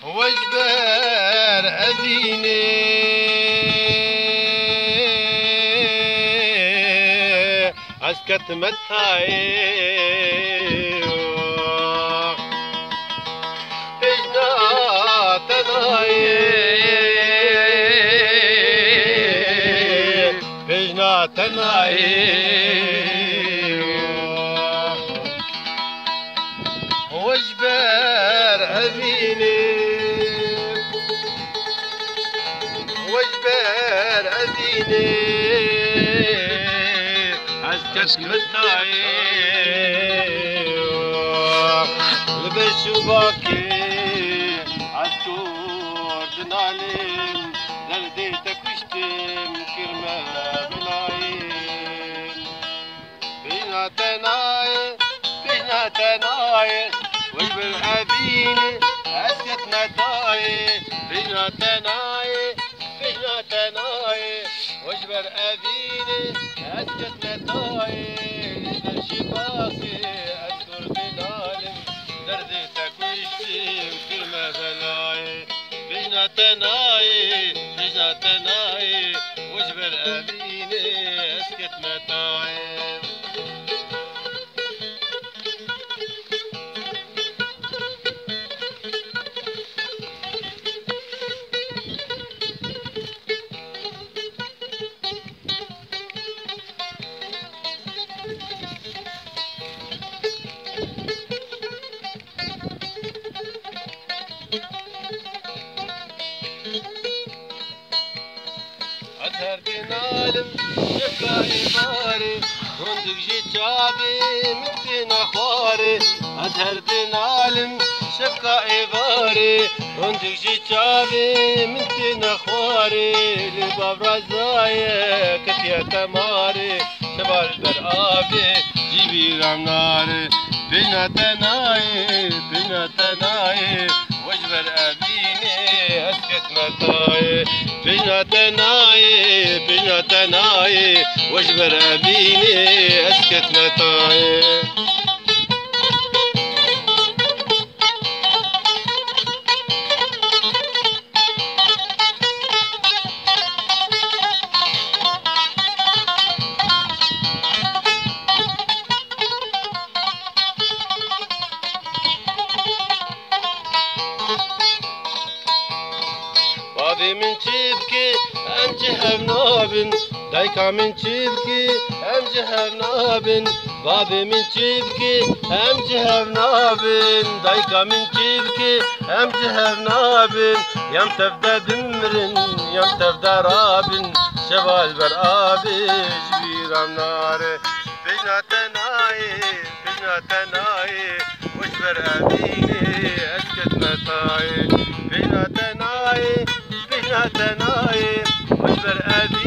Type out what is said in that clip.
واجبر أذيني عسكت متاي بجنا تناي بجنا تناي واجبر أذيني واجبر أذيني عسكت متاي لبس باكي عسكور دنالم دردي تكشتم كرمة بلايم بينا تناي واجبر أذيني عسكت متاي بينا تناي واجبر أذيني عسكت متاي للشباكي أذكر دنالم دردي تكوشتم كرمة بلاي بينا تناي واجبر أذيني عسكت متاي أزهر دنالم شفا إباري هندق جي شابي مثل نخواري أزهر دنالم شفا إباري هندق جي شابي مثل نخواري لباب رزايا كتيا تماري شبال برآبي جيبي رمناري بينا تناي واجبر أبيني أسكت متاي بينا تناي واجبر أبيني أسكت متاي بابي من شبكي أم جهب نابن دايكا من شبكي أم جهب نابن بابي من شبكي أم جهب نابن دايكا من شبكي أم جهب نابن يم تبدا دمرن يم تبدا رابن شبال برآبي جبيرام ناري بينا تناي واجبر أبيني أسكت متاي بينا تناي واجبر أبيني